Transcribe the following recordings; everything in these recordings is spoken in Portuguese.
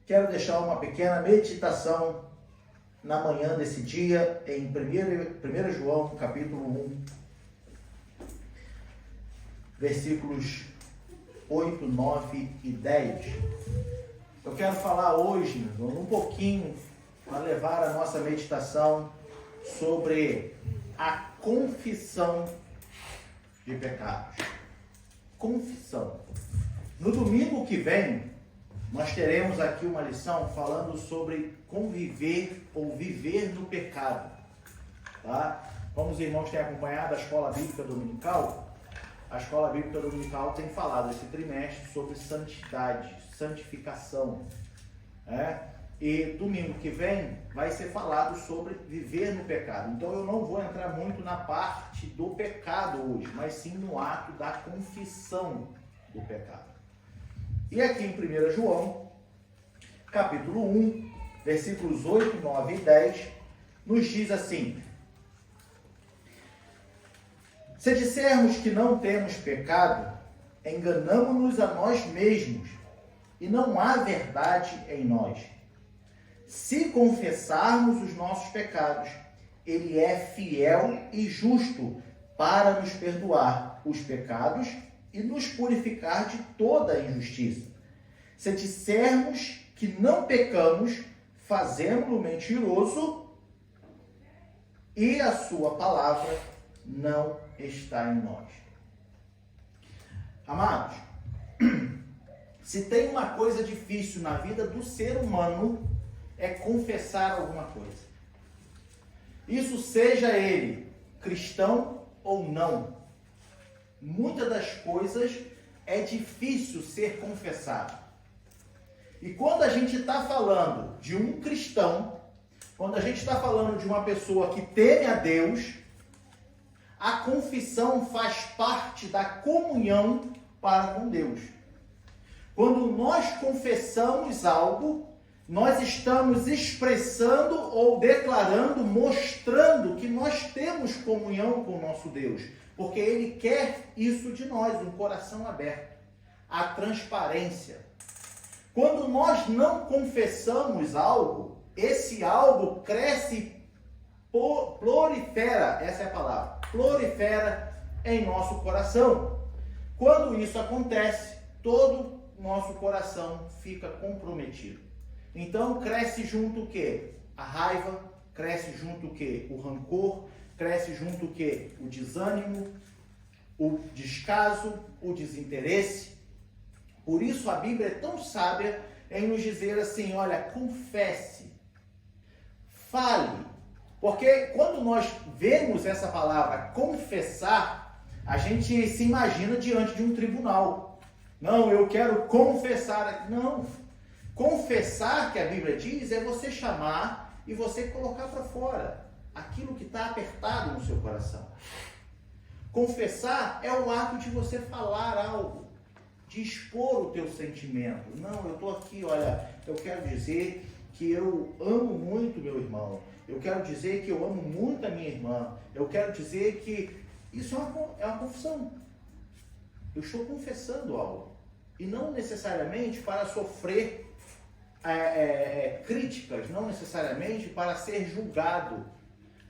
quero deixar uma pequena meditação na manhã desse dia, em 1 João, capítulo 1, versículos 8, 9 e 10. Eu quero falar hoje, um pouquinho, para levar a nossa meditação sobre a confissão de pecados. Confissão. No domingo que vem, nós teremos aqui uma lição falando sobre conviver ou viver no pecado. Tá? Como os irmãos têm acompanhado a Escola Bíblica Dominical, a Escola Bíblica Dominical tem falado esse trimestre sobre santidade, santificação. E domingo que vem vai ser falado sobre viver no pecado. Então eu não vou entrar muito na parte do pecado hoje, mas sim no ato da confissão do pecado. E aqui em 1 João, capítulo 1, versículos 8, 9 e 10, nos diz assim: se dissermos que não temos pecado, enganamo-nos a nós mesmos, e não há verdade em nós. Se confessarmos os nossos pecados, Ele é fiel e justo para nos perdoar os pecados e nos purificar de toda a injustiça. Se dissermos que não pecamos, fazemos-lo mentiroso e a sua palavra não está em nós. Amados, se tem uma coisa difícil na vida do ser humano, é confessar alguma coisa. Isso seja ele cristão ou não. Muitas das coisas é difícil ser confessado. E quando a gente está falando de um cristão, quando a gente está falando de uma pessoa que teme a Deus, a confissão faz parte da comunhão para com Deus. Quando nós confessamos algo, nós estamos expressando ou declarando, mostrando que nós temos comunhão com o nosso Deus. Porque Ele quer isso de nós, um coração aberto. A transparência. Quando nós não confessamos algo, esse algo cresce, prolifera, essa é a palavra, prolifera em nosso coração. Quando isso acontece, todo nosso coração fica comprometido. Então cresce junto o quê? A raiva, cresce junto o quê? O rancor, cresce junto o quê? O desânimo, o descaso, o desinteresse. Por isso a Bíblia é tão sábia em nos dizer assim, olha, confesse, fale. Porque quando nós vemos essa palavra confessar, a gente se imagina diante de um tribunal. Não, eu quero confessar. Não. Confessar, que a Bíblia diz, é você chamar e você colocar para fora aquilo que está apertado no seu coração. Confessar é o ato de você falar algo, de expor o teu sentimento. Não, eu estou aqui, olha, eu quero dizer que eu amo muito meu irmão. Eu quero dizer que eu amo muito a minha irmã. Eu quero dizer que isso é uma confissão. Eu estou confessando algo. E não necessariamente para sofrer críticas, não necessariamente para ser julgado,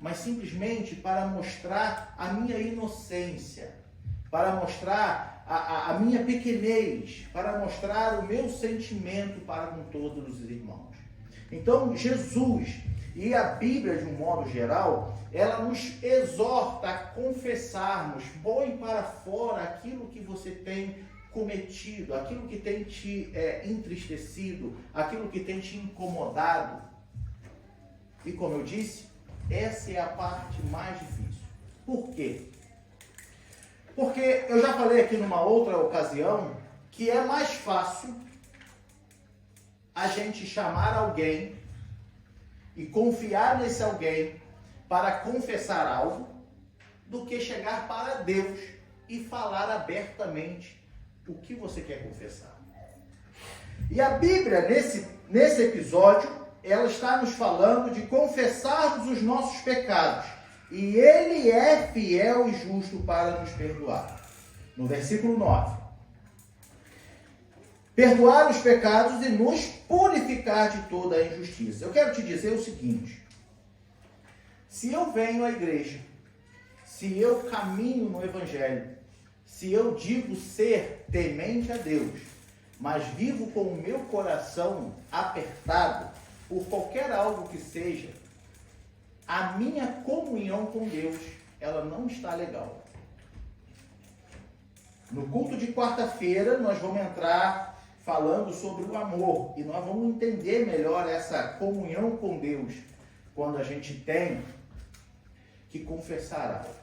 mas simplesmente para mostrar a minha inocência, para mostrar a minha pequenez, para mostrar o meu sentimento para com todos os irmãos. Então, Jesus e a Bíblia, de um modo geral, ela nos exorta a confessarmos, põe para fora aquilo que você tem cometido, aquilo que tem te entristecido, aquilo que tem te incomodado. E como eu disse, essa é a parte mais difícil. Por quê? Porque eu já falei aqui numa outra ocasião que é mais fácil a gente chamar alguém e confiar nesse alguém para confessar algo do que chegar para Deus e falar abertamente o que você quer confessar. E a Bíblia, nesse episódio, ela está nos falando de confessarmos os nossos pecados. E Ele é fiel e justo para nos perdoar. No versículo 9. perdoar os pecados e nos purificar de toda a injustiça. Eu quero te dizer o seguinte: se eu venho à igreja, se eu caminho no Evangelho, se eu digo ser temente a Deus, mas vivo com o meu coração apertado por qualquer algo que seja, a minha comunhão com Deus, ela não está legal. No culto de quarta-feira, nós vamos entrar falando sobre o amor, e nós vamos entender melhor essa comunhão com Deus, quando a gente tem que confessar algo.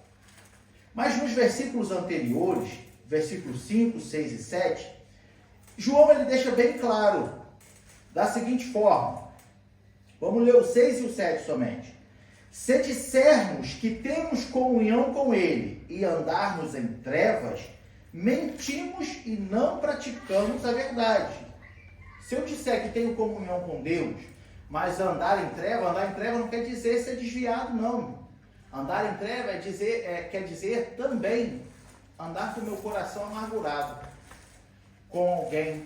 Mas nos versículos anteriores, versículos 5, 6 e 7, João ele deixa bem claro, da seguinte forma. Vamos ler o 6 e o 7 somente. Se dissermos que temos comunhão com ele e andarmos em trevas, mentimos e não praticamos a verdade. Se eu disser que tenho comunhão com Deus, mas andar em treva não quer dizer ser desviado, não. Andar em treva quer dizer também andar com o meu coração amargurado com alguém.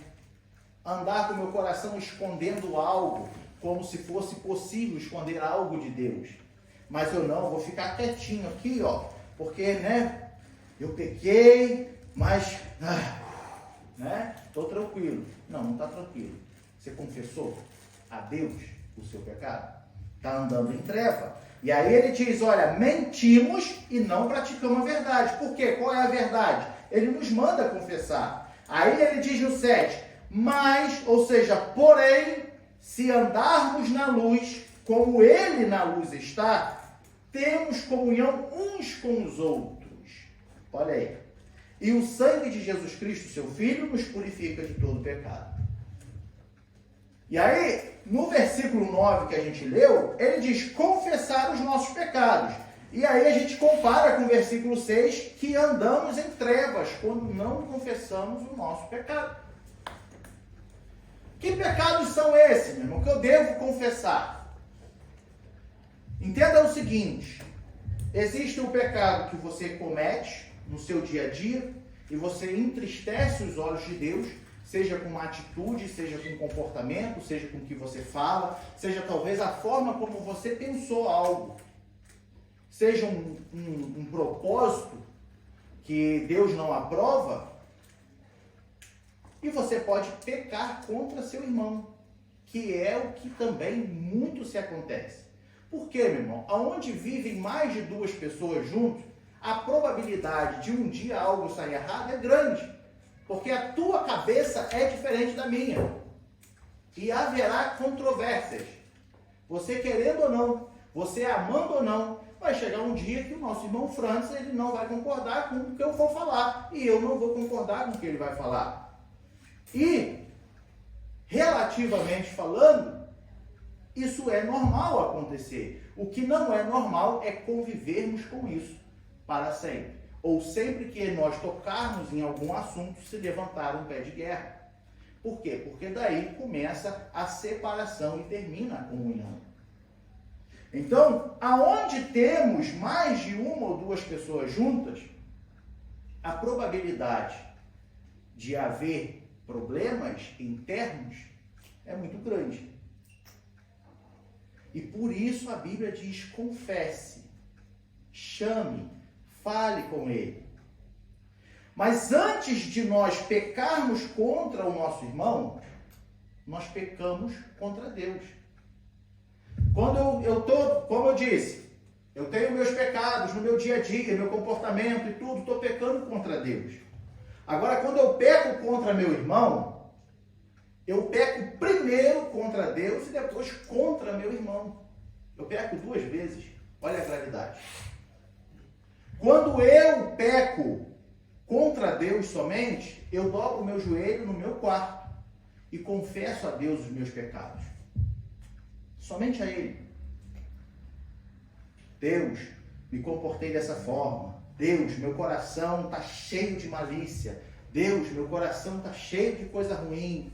Andar com o meu coração escondendo algo, como se fosse possível esconder algo de Deus. Mas eu não, vou ficar quietinho aqui, ó, porque, eu pequei, mas, estou tranquilo. Não está tranquilo. Você confessou a Deus o seu pecado? Está andando em treva. E aí ele diz, olha, mentimos e não praticamos a verdade. Por quê? Qual é a verdade? Ele nos manda confessar. Aí ele diz no 7, mas, ou seja, porém, se andarmos na luz, como ele na luz está, temos comunhão uns com os outros. Olha aí. E o sangue de Jesus Cristo, seu Filho, nos purifica de todo pecado. E aí, no versículo 9 que a gente leu, ele diz confessar os nossos pecados. E aí a gente compara com o versículo 6, que andamos em trevas quando não confessamos o nosso pecado. Que pecados são esses, meu irmão, que eu devo confessar? Entenda o seguinte, existe o pecado que você comete no seu dia a dia e você entristece os olhos de Deus, seja com uma atitude, seja com um comportamento, seja com o que você fala, seja talvez a forma como você pensou algo, seja um propósito que Deus não aprova, e você pode pecar contra seu irmão, que é o que também muito se acontece. Por quê, meu irmão? Aonde vivem mais de duas pessoas juntos, a probabilidade de um dia algo sair errado é grande. Porque a tua cabeça é diferente da minha. E haverá controvérsias. Você querendo ou não, você amando ou não, vai chegar um dia que o nosso irmão Francis, ele não vai concordar com o que eu vou falar. E eu não vou concordar com o que ele vai falar. E, relativamente falando, isso é normal acontecer. O que não é normal é convivermos com isso para sempre. Ou sempre que nós tocarmos em algum assunto, se levantar um pé de guerra. Por quê? Porque daí começa a separação e termina a comunhão. Então, aonde temos mais de uma ou duas pessoas juntas, a probabilidade de haver problemas internos é muito grande. E por isso a Bíblia diz, confesse, chame, fale com ele. Mas antes de nós pecarmos contra o nosso irmão, nós pecamos contra Deus. Quando como eu disse, eu tenho meus pecados no meu dia a dia, meu comportamento e tudo, estou pecando contra Deus. Agora, quando eu peco contra meu irmão, eu peco primeiro contra Deus e depois contra meu irmão. Eu peco duas vezes. Olha a gravidade. Quando eu peco contra Deus somente, eu dobro o meu joelho no meu quarto e confesso a Deus os meus pecados. Somente a Ele. Deus, me comportei dessa forma. Deus, meu coração está cheio de malícia. Deus, meu coração está cheio de coisa ruim.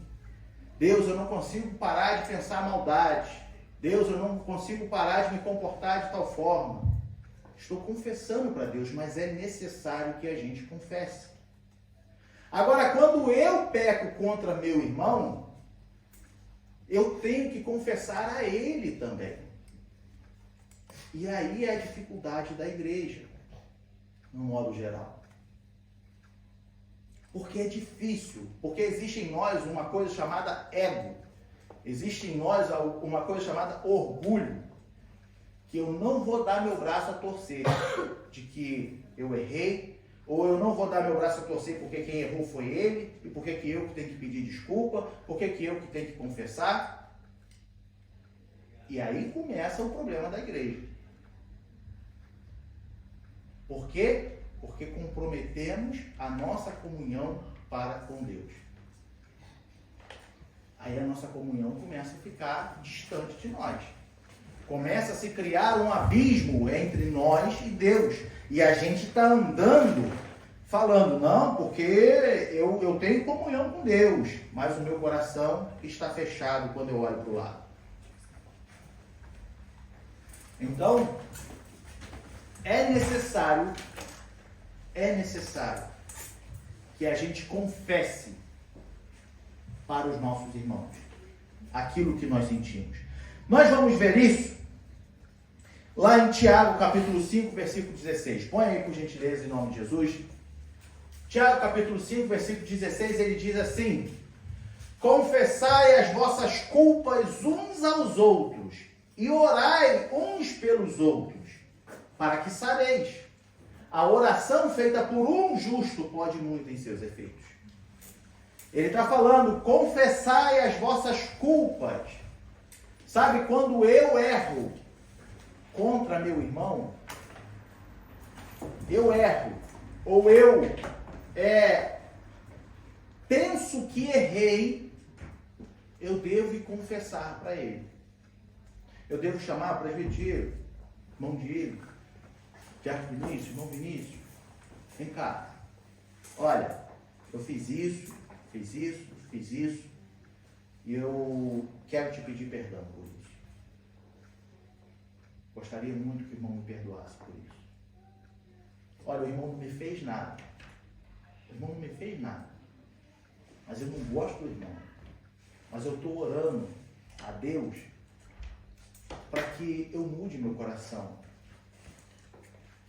Deus, eu não consigo parar de pensar maldade. Deus, eu não consigo parar de me comportar de tal forma. Estou confessando para Deus, mas é necessário que a gente confesse. Agora, quando eu peco contra meu irmão, eu tenho que confessar a ele também. E aí é a dificuldade da igreja, no modo geral. Porque é difícil, porque existe em nós uma coisa chamada ego. Existe em nós uma coisa chamada orgulho. Que eu não vou dar meu braço a torcer de que eu errei, ou eu não vou dar meu braço a torcer porque quem errou foi ele, e porque que eu que tenho que pedir desculpa, porque que eu que tenho que confessar. E aí começa o problema da igreja. Por quê? Porque comprometemos a nossa comunhão para com Deus. Aí a nossa comunhão começa a ficar distante de nós. Começa a se criar um abismo entre nós e Deus. E a gente está andando, falando, não, porque eu tenho comunhão com Deus, mas o meu coração está fechado quando eu olho para o lado. Então, é necessário que a gente confesse para os nossos irmãos aquilo que nós sentimos. Nós vamos ver isso lá em Tiago, capítulo 5, versículo 16. Põe aí, por gentileza, em nome de Jesus. Tiago, capítulo 5, versículo 16, ele diz assim: confessai as vossas culpas uns aos outros e orai uns pelos outros, para que sareis. A oração feita por um justo pode muito em seus efeitos. Ele está falando, confessai as vossas culpas. Sabe, quando eu erro contra meu irmão, eu erro, ou eu penso que errei, eu devo confessar para ele. Eu devo chamar para presbítero, irmão Diego, Tiago Vinícius, irmão Vinícius, vem cá. Olha, eu fiz isso, e eu quero te pedir perdão por isso. Gostaria muito que o irmão me perdoasse por isso. Olha, o irmão não me fez nada. Mas eu não gosto do irmão. Mas eu estou orando a Deus para que eu mude meu coração.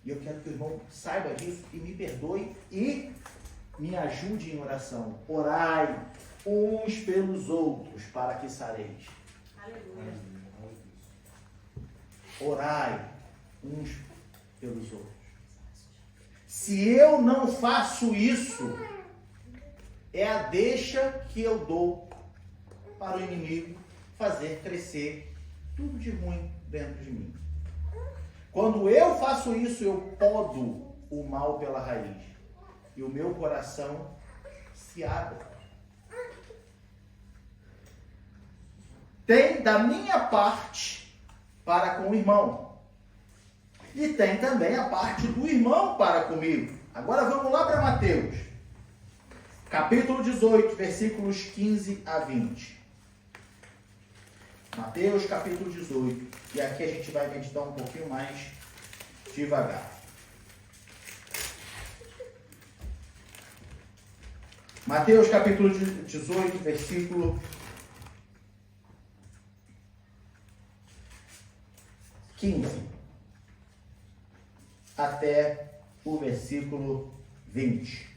E eu quero que o irmão saiba disso e me perdoe e me ajude em oração. Orai uns pelos outros para que sareis. Aleluia. Orai uns pelos outros. Se eu não faço isso, é a deixa que eu dou para o inimigo fazer crescer tudo de ruim dentro de mim. Quando eu faço isso, eu podo o mal pela raiz. E o meu coração se abre. Tem da minha parte para com o irmão. E tem também a parte do irmão para comigo. Agora vamos lá para Mateus. Capítulo 18, versículos 15 a 20. Mateus, capítulo 18. E aqui a gente vai meditar um pouquinho mais devagar. Mateus, capítulo 18, versículo 15 até o versículo 20.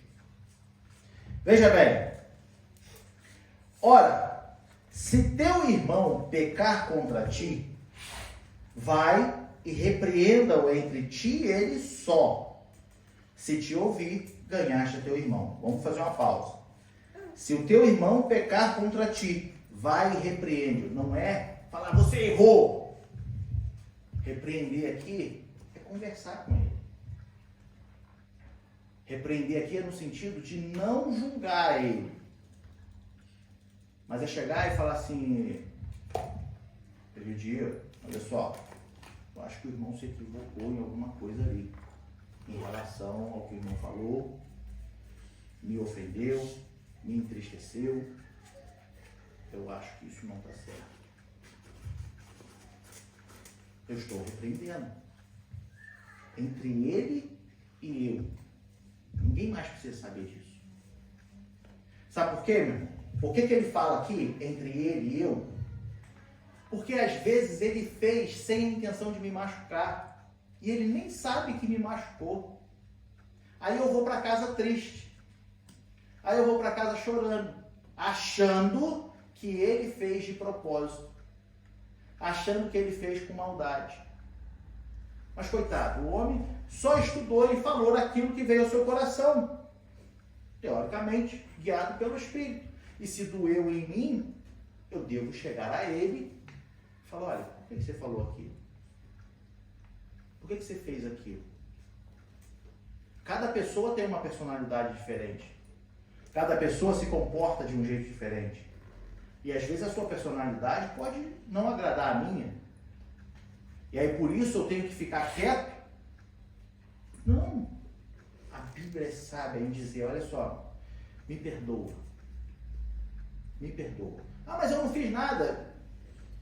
Veja bem. Ora, se teu irmão pecar contra ti, vai e repreenda-o entre ti e ele só. Se te ouvir, ganhaste a teu irmão. Vamos fazer uma pausa. Se o teu irmão pecar contra ti, vai e repreende-o. Não é falar, você errou. Repreender aqui é conversar com ele. Repreender aqui é no sentido de não julgar ele. Mas é chegar e falar assim, teve dia, olha só, eu acho que o irmão se equivocou em alguma coisa ali, em relação ao que o irmão falou, me ofendeu, me entristeceu, eu acho que isso não está certo. Eu estou repreendendo. Entre ele e eu. Ninguém mais precisa saber disso. Sabe por quê, meu irmão? Por que ele fala aqui, entre ele e eu? Porque às vezes ele fez sem a intenção de me machucar. E ele nem sabe que me machucou. Aí eu vou para casa triste. Aí eu vou para casa chorando. Achando que ele fez de propósito. Achando que ele fez com maldade. Mas coitado, o homem só estudou e falou aquilo que veio ao seu coração. Teoricamente, guiado pelo Espírito. E se doeu em mim, eu devo chegar a ele e falar, olha, por que você falou aquilo? Por que você fez aquilo? Cada pessoa tem uma personalidade diferente. Cada pessoa se comporta de um jeito diferente. E às vezes a sua personalidade pode não agradar a minha. E aí por isso eu tenho que ficar quieto? Não. A Bíblia é sábia em dizer, olha só, me perdoa. Me perdoa. Ah, mas eu não fiz nada.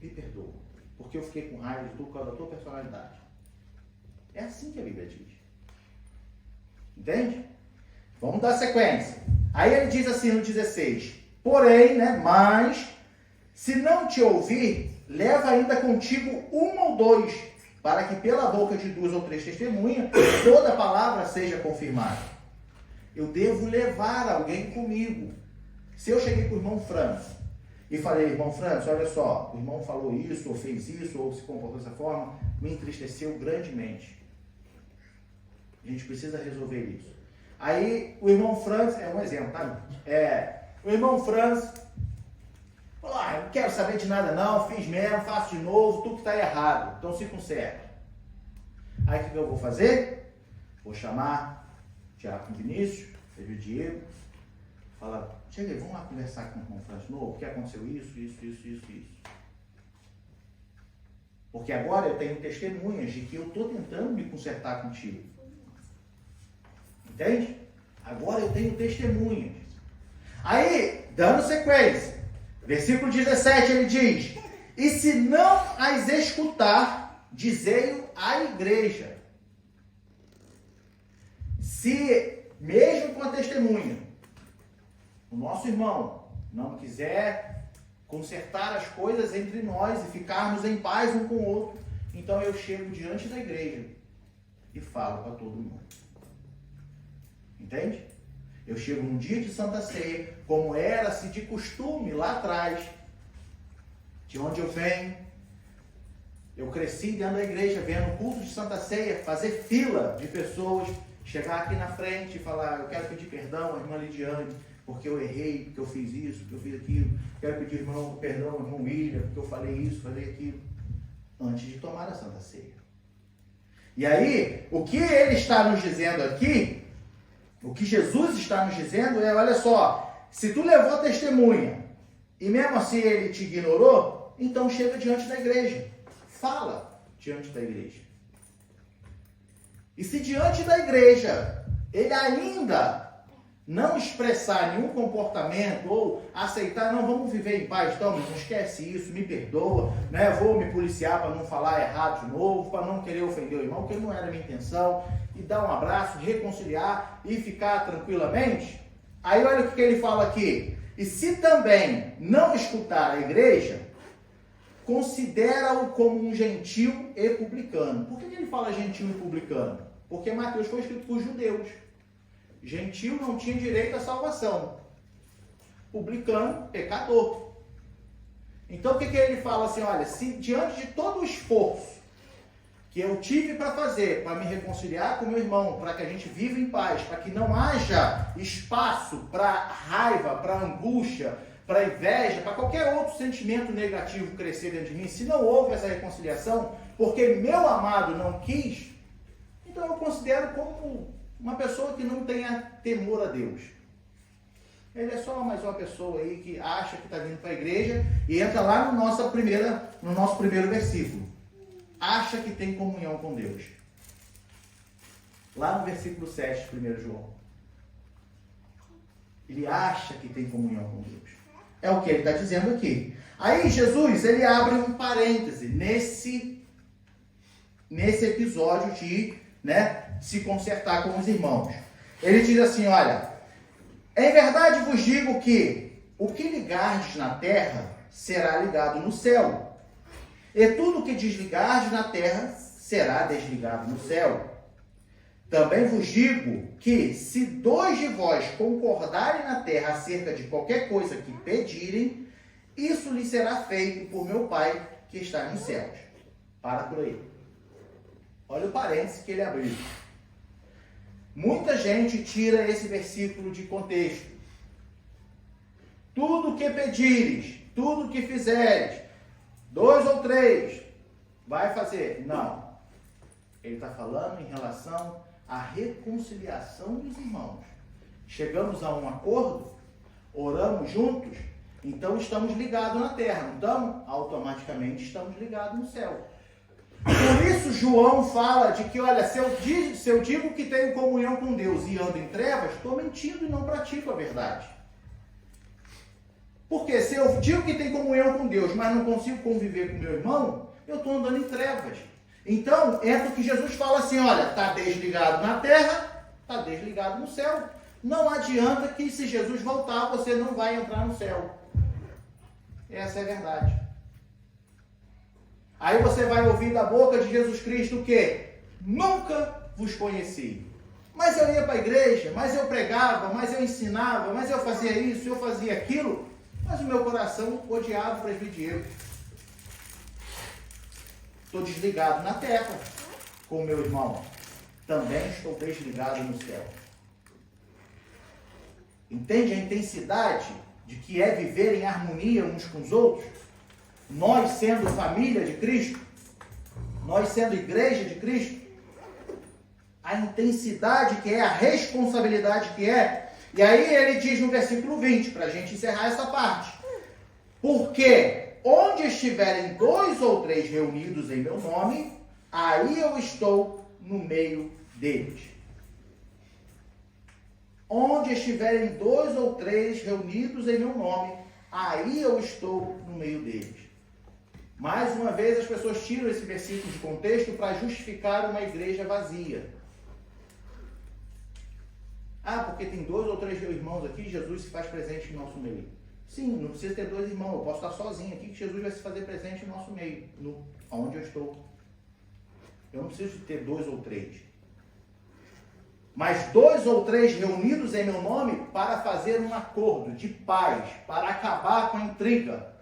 Me perdoa. Porque eu fiquei com raiva de tu por causa da tua personalidade. É assim que a Bíblia diz. Entende? Vamos dar sequência. Aí ele diz assim no 16. Porém, mas, se não te ouvir, leva ainda contigo um ou dois, para que pela boca de 2 ou 3 testemunhas, toda palavra seja confirmada. Eu devo levar alguém comigo. Se eu cheguei para o irmão Francis e falei, irmão Francis, olha só, o irmão falou isso, ou fez isso, ou se comportou dessa forma, me entristeceu grandemente. A gente precisa resolver isso. Aí o irmão Francis, é um exemplo, tá? O irmão Francis falou, eu não quero saber de nada não, fiz mesmo, faço de novo, tu que está errado, então se conserta. Aí o que eu vou fazer? Vou chamar o Tiago Vinícius, o Diego, falar, chega aí, vamos lá conversar com o irmão Francis de novo, porque aconteceu isso. Porque agora eu tenho testemunhas de que eu estou tentando me consertar contigo. Entende? Agora eu tenho testemunhas. Aí, dando sequência, versículo 17 ele diz, e se não as escutar, dizei-o à igreja. Se, mesmo com a testemunha, o nosso irmão não quiser consertar as coisas entre nós e ficarmos em paz um com o outro, então eu chego diante da igreja e falo para todo mundo. Entende? Eu chego num dia de Santa Ceia, como era-se de costume lá atrás, de onde eu venho. Eu cresci dentro da igreja, vendo o culto de Santa Ceia, fazer fila de pessoas, chegar aqui na frente e falar, eu quero pedir perdão à irmã Lidiane, porque eu errei, porque eu fiz isso, porque eu fiz aquilo. Quero pedir perdão ao irmão William, porque eu falei isso, falei aquilo. Antes de tomar a Santa Ceia. E aí, o que ele está nos dizendo aqui, o que Jesus está nos dizendo é, olha só, se tu levou testemunha e mesmo assim ele te ignorou, então chega diante da igreja. Fala diante da igreja. E se diante da igreja ele ainda não expressar nenhum comportamento ou aceitar, não, vamos viver em paz, então, não esquece isso, me perdoa, né? Vou me policiar para não falar errado de novo, para não querer ofender o irmão, porque não era a minha intenção, e dar um abraço, reconciliar e ficar tranquilamente. Aí olha o que ele fala aqui, e se também não escutar a igreja, considera-o como um gentil e publicano. Por que ele fala gentil e publicano? Porque Mateus foi escrito por judeus. Gentil não tinha direito à salvação. Publicano, pecador. Então o que ele fala assim, olha, se diante de todo o esforço que eu tive para fazer, para me reconciliar com meu irmão, para que a gente viva em paz, para que não haja espaço para raiva, para angústia, para inveja, para qualquer outro sentimento negativo crescer dentro de mim, se não houve essa reconciliação, porque meu amado não quis, então eu considero como uma pessoa que não tenha temor a Deus. Ele é só mais uma pessoa aí que acha que está vindo para a igreja e entra lá no nosso primeiro versículo. Acha que tem comunhão com Deus. Lá no versículo 7, 1 João. Ele acha que tem comunhão com Deus. É o que ele está dizendo aqui. Aí Jesus, ele abre um parêntese nesse episódio de, se consertar com os irmãos. Ele diz assim, olha, Em verdade vos digo que o que ligardes na terra será ligado no céu, e tudo o que desligardes na terra será desligado no céu. Também vos digo que, se 2 de vós concordarem na terra acerca de qualquer coisa que pedirem, isso lhe será feito por meu Pai que está nos céus. Para por aí. Olha o parênteses que ele abriu. Muita gente tira esse versículo de contexto. Tudo que pedires, tudo que fizeres, 2 ou 3, vai fazer. Não. Ele está falando em relação à reconciliação dos irmãos. Chegamos a um acordo, oramos juntos, então estamos ligados na terra, não estamos? Automaticamente estamos ligados no céu. Por isso João fala de que, olha, se eu digo que tenho comunhão com Deus e ando em trevas, estou mentindo e não pratico a verdade. Porque se eu digo que tenho comunhão com Deus, mas não consigo conviver com meu irmão, eu estou andando em trevas. Então, é porque Jesus fala assim, olha, está desligado na terra, está desligado no céu. Não adianta que se Jesus voltar, você não vai entrar no céu. Essa é a verdade. Aí você vai ouvir da boca de Jesus Cristo o quê? Nunca vos conheci. Mas eu ia para a igreja, mas eu pregava, mas eu ensinava, mas eu fazia isso, eu fazia aquilo, mas o meu coração odiava o presbitério. Estou desligado na terra com o meu irmão. Também estou desligado no céu. Entende a intensidade de que é viver em harmonia uns com os outros? Nós sendo família de Cristo, nós sendo igreja de Cristo, a intensidade que é, a responsabilidade que é. E aí ele diz no versículo 20, para a gente encerrar essa parte. Porque onde estiverem 2 ou 3 reunidos em meu nome, aí eu estou no meio deles. Onde estiverem 2 ou 3 reunidos em meu nome, aí eu estou no meio deles. Mais uma vez as pessoas tiram esse versículo de contexto para justificar uma igreja vazia. Ah, porque tem 2 ou 3 irmãos aqui, Jesus se faz presente em nosso meio. Sim, não precisa ter 2 irmãos, eu posso estar sozinho aqui, que Jesus vai se fazer presente em nosso meio, onde eu estou. Eu não preciso de ter 2 ou 3. Mas 2 ou 3 reunidos em meu nome para fazer um acordo de paz, para acabar com a intriga.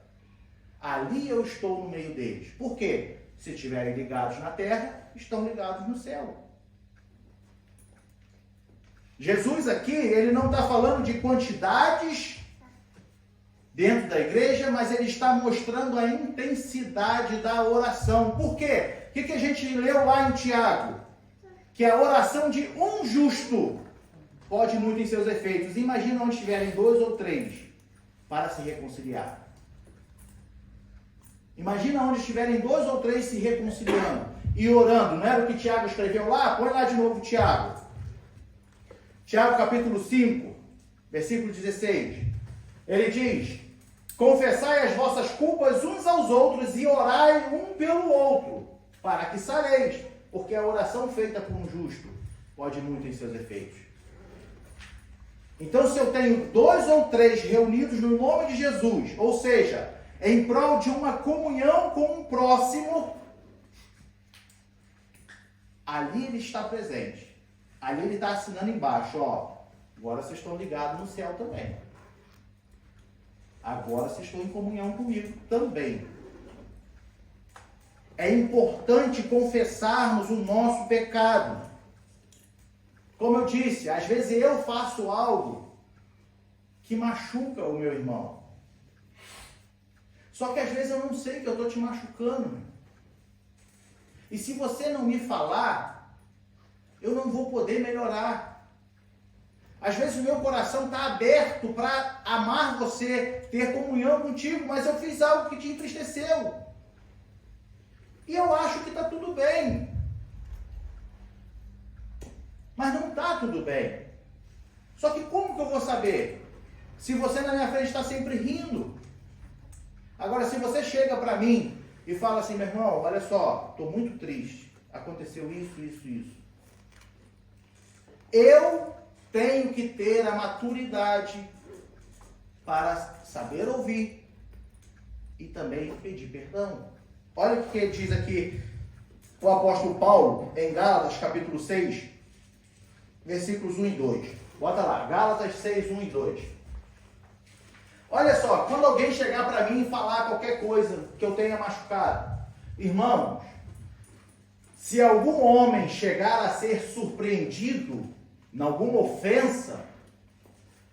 Ali eu estou no meio deles. Por quê? Se estiverem ligados na terra, estão ligados no céu. Jesus aqui, ele não está falando de quantidades dentro da igreja, mas ele está mostrando a intensidade da oração. Por quê? O que a gente leu lá em Tiago? Que a oração de um justo pode muito em seus efeitos. Imagina onde estiverem 2 ou 3 para se reconciliar. Imagina onde estiverem 2 ou 3 se reconciliando e orando. Não era o que Tiago escreveu lá? Põe lá de novo Tiago. Tiago capítulo 5, versículo 16. Ele diz: confessai as vossas culpas uns aos outros e orai um pelo outro, para que sareis, porque a oração feita por um justo pode muito em seus efeitos. Então, se eu tenho 2 ou 3 reunidos no nome de Jesus, ou seja, em prol de uma comunhão com o próximo, ali ele está presente. Ali ele está assinando embaixo, ó, agora vocês estão ligados no céu também. Agora vocês estão em comunhão comigo também. É importante confessarmos o nosso pecado. Como eu disse, às vezes eu faço algo que machuca o meu irmão. Só que às vezes eu não sei que eu estou te machucando. E se você não me falar, eu não vou poder melhorar. Às vezes o meu coração está aberto para amar você, ter comunhão contigo, mas eu fiz algo que te entristeceu. E eu acho que está tudo bem. Mas não está tudo bem. Só que como que eu vou saber? Se você na minha frente está sempre rindo. Agora, se você chega para mim e fala assim, meu irmão, olha só, estou muito triste. Aconteceu isso, isso, isso. Eu tenho que ter a maturidade para saber ouvir e também pedir perdão. Olha o que diz aqui o apóstolo Paulo em Gálatas capítulo 6, versículos 1 e 2. Bota lá, Gálatas 6, 1 e 2. Olha só, quando alguém chegar para mim e falar qualquer coisa que eu tenha machucado, irmãos, se algum homem chegar a ser surpreendido em alguma ofensa,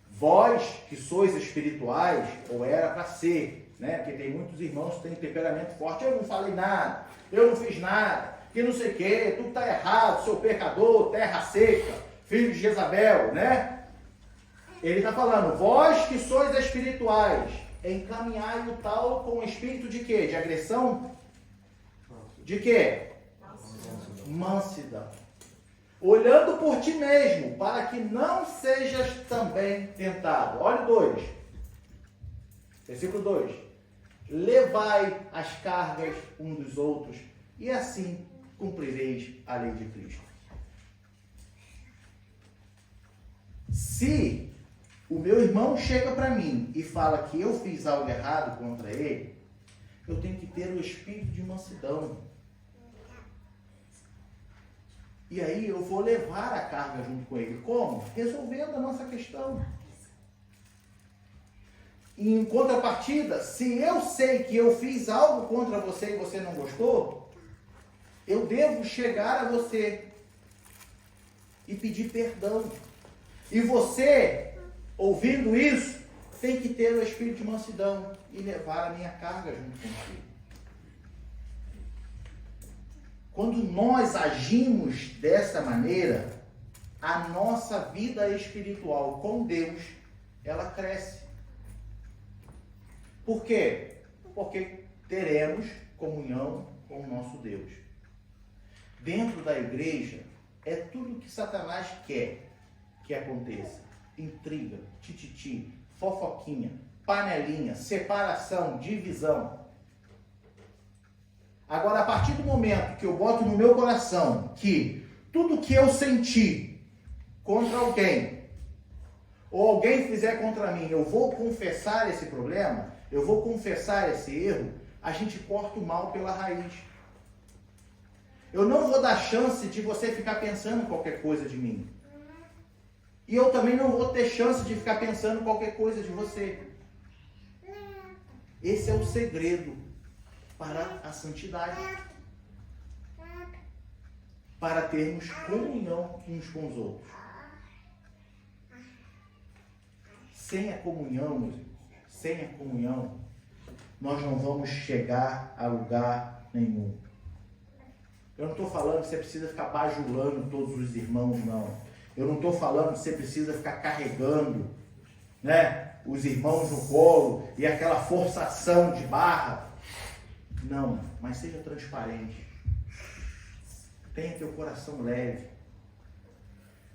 vós que sois espirituais, ou era para ser, né? Porque tem muitos irmãos que têm temperamento forte. Eu não falei nada, eu não fiz nada, que não sei o quê, tudo está errado, sou pecador, terra seca, filho de Jezabel, né? Ele está falando, vós que sois espirituais, encaminhai o tal com espírito de quê? De agressão? De quê? Mansidão. Olhando por ti mesmo, para que não sejas também tentado. Olha o 2. Versículo 2. Levai as cargas um dos outros, e assim cumprireis a lei de Cristo. Se o meu irmão chega para mim e fala que eu fiz algo errado contra ele, eu tenho que ter o espírito de mansidão. E aí eu vou levar a carga junto com ele. Como? Resolvendo a nossa questão. E em contrapartida, se eu sei que eu fiz algo contra você e você não gostou, eu devo chegar a você e pedir perdão. E você, ouvindo isso, tem que ter o espírito de mansidão e levar a minha carga junto contigo. Quando nós agimos dessa maneira, a nossa vida espiritual com Deus, ela cresce. Por quê? Porque teremos comunhão com o nosso Deus. Dentro da igreja, é tudo que Satanás quer que aconteça. Intriga, tititi, fofoquinha, panelinha, separação, divisão. Agora, a partir do momento que eu boto no meu coração que tudo que eu senti contra alguém, ou alguém fizer contra mim, eu vou confessar esse problema, eu vou confessar esse erro, a gente corta o mal pela raiz. Eu não vou dar chance de você ficar pensando qualquer coisa de mim. E eu também não vou ter chance de ficar pensando qualquer coisa de você. Esse é o segredo para a santidade. Para termos comunhão uns com os outros. Sem a comunhão, meus irmãos, sem a comunhão, nós não vamos chegar a lugar nenhum. Eu não estou falando que você precisa ficar bajulando todos os irmãos, não. Eu não estou falando que você precisa ficar carregando, né, os irmãos no colo e aquela forçação de barra. Não, mas seja transparente. Tenha teu coração leve.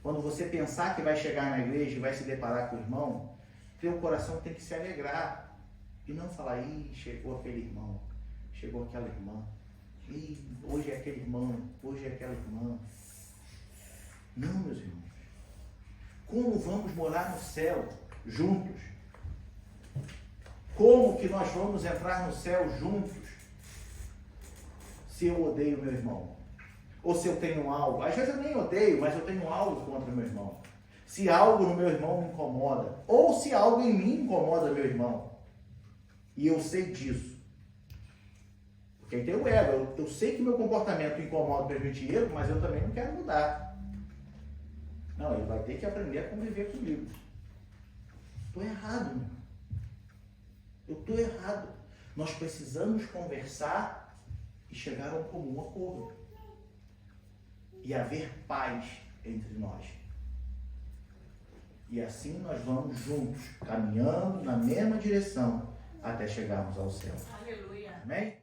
Quando você pensar que vai chegar na igreja e vai se deparar com o irmão, teu coração tem que se alegrar. E não falar, ih, chegou aquele irmão, chegou aquela irmã. Ih, hoje é aquele irmão, hoje é aquela irmã. Não, meus irmãos. Como vamos morar no céu juntos? Como que nós vamos entrar no céu juntos? Se eu odeio meu irmão. Ou se eu tenho algo. Às vezes eu nem odeio, mas eu tenho algo contra meu irmão. Se algo no meu irmão me incomoda. Ou se algo em mim incomoda meu irmão. E eu sei disso. Porque aí tem o ego. Eu sei que meu comportamento incomoda o permitir erro, mas eu também não quero mudar. Não, ele vai ter que aprender a conviver comigo. Estou errado, meu. Eu estou errado. Nós precisamos conversar e chegar a um comum acordo. E haver paz entre nós. E assim nós vamos juntos, caminhando na mesma direção, até chegarmos ao céu. Aleluia. Amém?